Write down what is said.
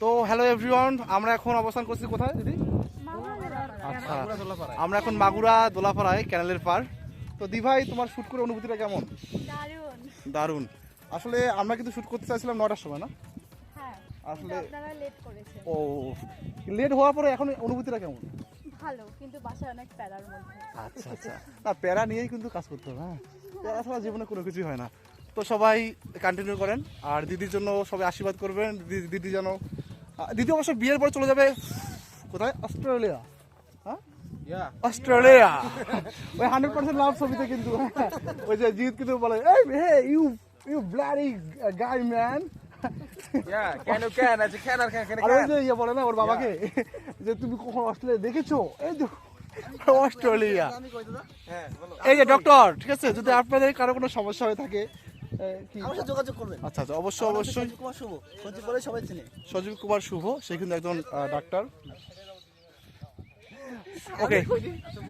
তো hello everyone, আমরা এখন অবস্থান করছি কোথায় দিদি? আচ্ছা, আমরা এখন মাগুরা দোলাপাড়ায়, ক্যানেলের পার। তো দি ভাই, তোমার শ্যুট করে অনুভূতিটা কেমন? দারুণ। দারুণ। আসলে আমরা কিন্তু শ্যুট করতে চাইছিলাম 9টার সময়, না? হ্যাঁ, আসলে আপনারা লেট করেছেন। ও, লেট হওয়ার পরে এখন অনুভূতিটা কেমন? ভালো, কিন্তু বাসায় অনেক প্যারার মধ্যে। আচ্ছা আচ্ছা, না প্যারা নিয়েই কিন্তু কাজ করতে হবে। হ্যাঁ, প্যারা ছাড়া জীবনে কোনো কিছুই হয় না। তো সবাই কন্টিনিউ করেন, আর দিদির জন্য সবাই আশীর্বাদ করবেন। দিদি যেন, দিদি অবশ্য বিয়ের পর চলে যাবে কোথায়? অস্ট্রেলিয়া। হ্যাঁ, অস্ট্রেলিয়া। ওই 100% লাভ ছবিতে কিন্তু ওই যে জিৎ কিন্তু বলে, এই hey you bloody guy man. আর ওই যে ইয়ে বলে না ওর বাবাকে, যে তুমি কখন অস্ট্রেলিয়া দেখেছো? এই তো অস্ট্রেলিয়া। এই যে ডক্টর, ঠিক আছে, যদি আপনাদের কারো কোনো সমস্যা হয়ে থাকে কি যোগাযোগ করবেন। আচ্ছা আচ্ছা, অবশ্যই সঞ্জীব কুমার শুভ, সঞ্জীব বলে সবাই চিনে। সজীব কুমার শুভ, সে কিন্তু একজন ডাক্তার। ওকে।